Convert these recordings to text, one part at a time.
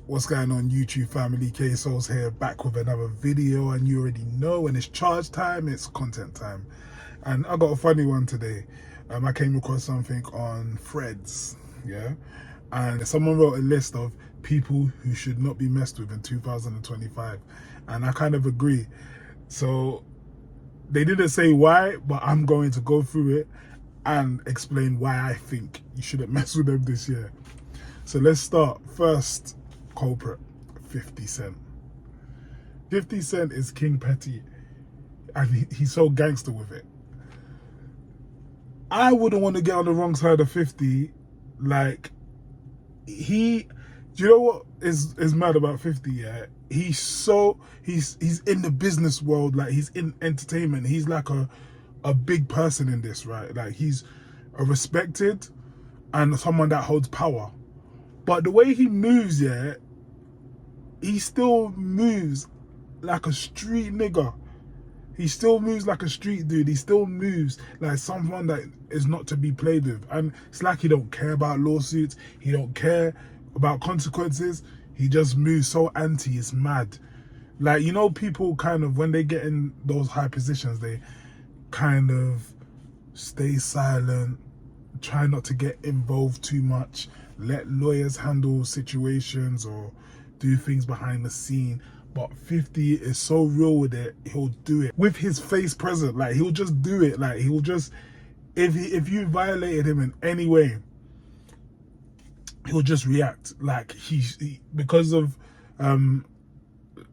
What's going on, YouTube family? K-Souls here, back with another video, and you already know when it's charge time, it's content time. And I got a funny one today. I came across something on Threads, yeah? And someone wrote a list of people who should not be messed with in 2025. And I kind of agree. So they didn't say why, but I'm going to go through it and explain why I think you shouldn't mess with them this year. So let's start. First culprit, 50 Cent. 50 Cent is King Petty, and he's so gangster with it. I wouldn't want to get on the wrong side of 50. Like, do you know what is mad about 50? Yeah, he's in the business world. Like, he's in entertainment. He's like a big person in this, right? Like, he's a respected and someone that holds power. But the way he moves, yeah, he still moves like a street nigga. He still moves like a street dude. He still moves like someone that is not to be played with. And it's like he don't care about lawsuits. He don't care about consequences. He just moves so anti, it's mad. Like, you know, people kind of, when they get in those high positions, they kind of stay silent, try not to get involved too much, let lawyers handle situations or do things behind the scene. But 50 is so real with it, he'll do it with his face present. Like, he'll just do it. Like, he'll just, if you violated him in any way, he'll just react. Like, he because of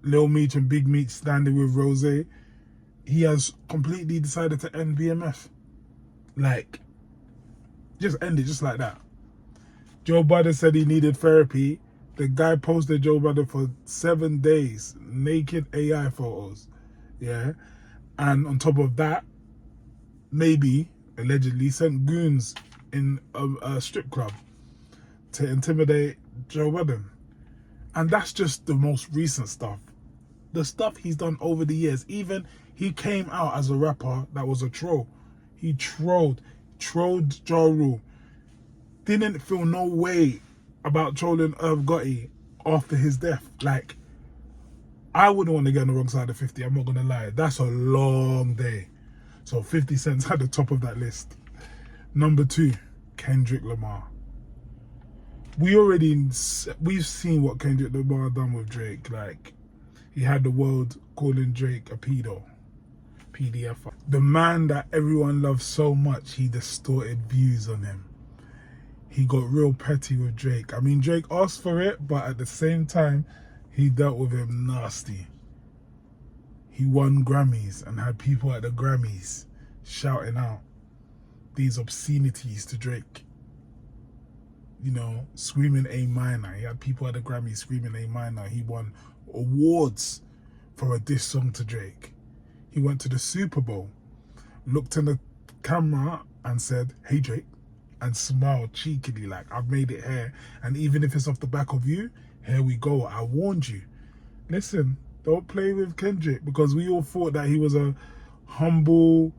Lil Meech and Big Meech standing with Rose, he has completely decided to end BMF. Like, just end it just like that. Joe Budden said he needed therapy. The guy posted Joe Budden for 7 days, naked AI photos, yeah? And on top of that, maybe, allegedly, sent goons in a strip club to intimidate Joe Budden. And that's just the most recent stuff. The stuff he's done over the years. Even he came out as a rapper that was a troll. He trolled Ja Rule. Didn't feel no way about trolling Irv Gotti after his death. Like, I wouldn't want to get on the wrong side of 50, I'm not going to lie. That's a long day. So 50 Cent's at the top of that list. Number 2, Kendrick Lamar. We've seen what Kendrick Lamar done with Drake. Like, he had the world calling Drake a PDF. The man that everyone loves so much, he distorted views on him. He got real petty with Drake. I mean, Drake asked for it, but at the same time, he dealt with him nasty. He won Grammys and had people at the Grammys shouting out these obscenities to Drake. You know, screaming A minor. He had people at the Grammys screaming A minor. He won awards for a diss song to Drake. He went to the Super Bowl, looked in the camera and said, "Hey Drake," and smiled cheekily like, "I've made it here. And even if it's off the back of you, here we go. I warned you." Listen, don't play with Kendrick, because we all thought that he was a humble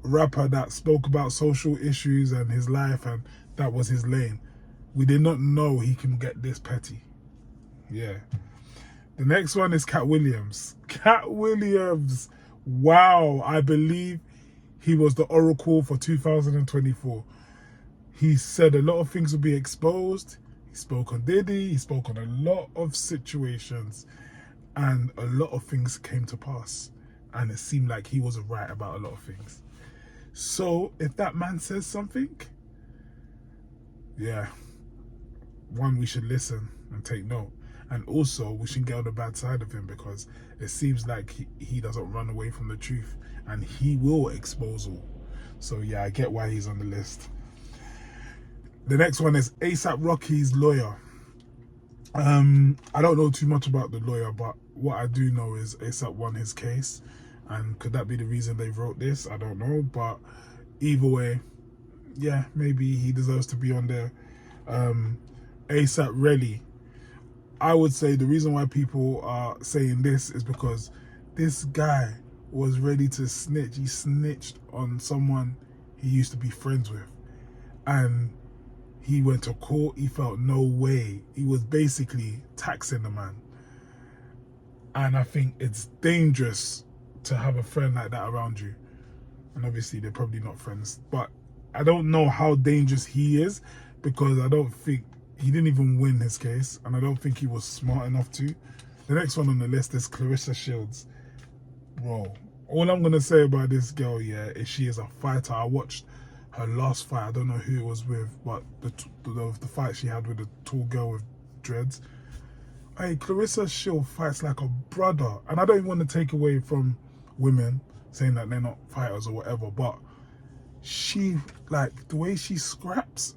rapper that spoke about social issues and his life, and that was his lane. We did not know he can get this petty. Yeah. The next one is Cat Williams. Cat Williams. Wow. I believe he was the oracle for 2024. He said a lot of things will be exposed. He spoke on Diddy. He spoke on a lot of situations. And a lot of things came to pass. And it seemed like he was right about a lot of things. So if that man says something, yeah, one, we should listen and take note. And also, we shouldn't get on the bad side of him, because it seems like he doesn't run away from the truth. And he will expose all. So yeah, I get why he's on the list. The next one is A$AP Rocky's lawyer. I don't know too much about the lawyer, but what I do know is A$AP won his case. And could that be the reason they wrote this? I don't know. But either way, yeah, maybe he deserves to be on there. A$AP Relly. I would say the reason why people are saying this is because this guy was ready to snitch. He snitched on someone he used to be friends with. And He went to court. He felt no way. He was basically taxing the man. And I think it's dangerous to have a friend like that around you. And obviously they're probably not friends. But I don't know how dangerous he is, because I don't think he didn't even win his case. And I don't think he was smart enough to. The next one on the list is Claressa Shields. Bro, all I'm going to say about this girl, yeah, is she is a fighter. I watched her last fight. I don't know who it was with, but the fight she had with the tall girl with dreads. Hey, Claressa Shields fights like a brother. And I don't even want to take away from women saying that they're not fighters or whatever, but she, like, the way she scraps,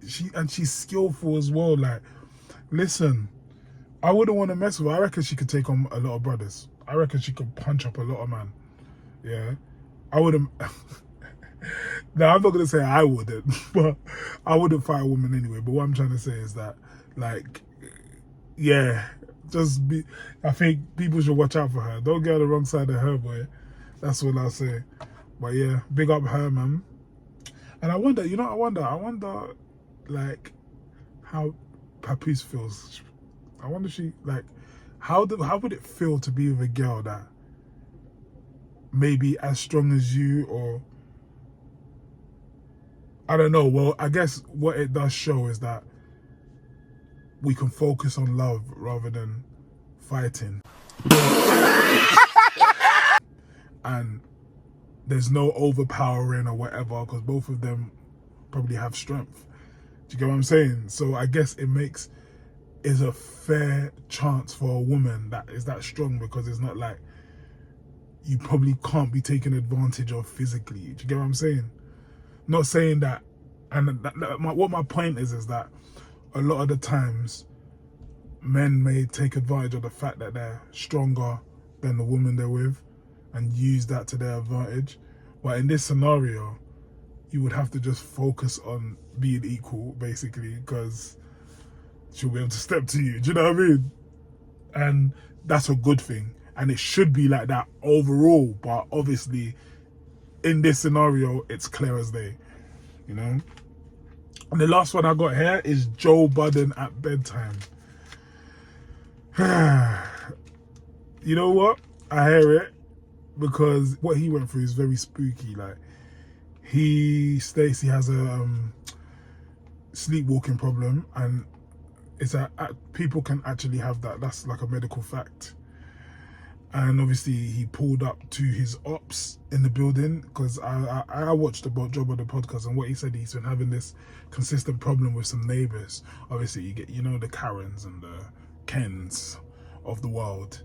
she's skillful as well. Like, listen, I wouldn't want to mess with her. I reckon she could take on a lot of brothers. I reckon she could punch up a lot of man. Yeah. I wouldn't. Now, I'm not going to say I wouldn't, but I wouldn't fight a woman anyway. But what I'm trying to say is that, like, yeah, I think people should watch out for her. Don't get on the wrong side of her, boy. That's what I'll say. But yeah, big up her, man. And I wonder, like, how Papoose feels. I wonder how would it feel to be with a girl that maybe as strong as you, or I don't know. Well, I guess what it does show is that we can focus on love rather than fighting. And there's no overpowering or whatever, because both of them probably have strength. Do you get what I'm saying? So I guess it's a fair chance for a woman that is that strong, because it's not like you probably can't be taken advantage of physically. Do you get what I'm saying? Not saying that, and what my point is that a lot of the times men may take advantage of the fact that they're stronger than the woman they're with and use that to their advantage. But in this scenario, you would have to just focus on being equal, basically, because she'll be able to step to you. Do you know what I mean? And that's a good thing. And it should be like that overall. But obviously, in this scenario, it's clear as day. You know? And the last one I got here is Joe Budden at bedtime. You know what? I hear it, because what he went through is very spooky. Like, he states he has a sleepwalking problem, and it's people can actually have that. That's like a medical fact. And obviously he pulled up to his ops in the building, because I watched about Joe Budden podcast, and what he said, he's been having this consistent problem with some neighbours. Obviously you get, the Karens and the Kens of the world.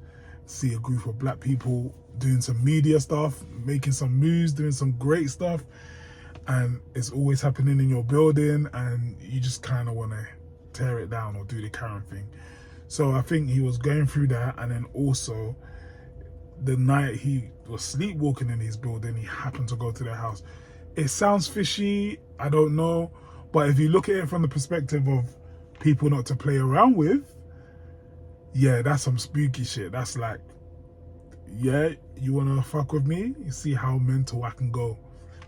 See a group of black people doing some media stuff, making some moves, doing some great stuff, and it's always happening in your building, and you just kind of want to tear it down or do the Karen thing. So I think he was going through that, and then also the night he was sleepwalking in his building, he happened to go to their house. It sounds fishy, I don't know, but if you look at it from the perspective of people not to play around with, yeah, that's some spooky shit. That's like, yeah, you want to fuck with me? You see how mental I can go.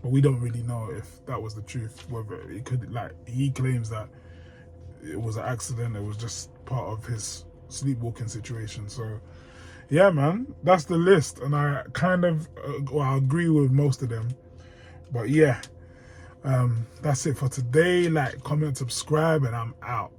But we don't really know if that was the truth, whether it could, like, he claims that it was an accident, it was just part of his sleepwalking situation. So yeah, man, that's the list, and I kind of I agree with most of them. But yeah, that's it for today. Like, comment, subscribe, and I'm out.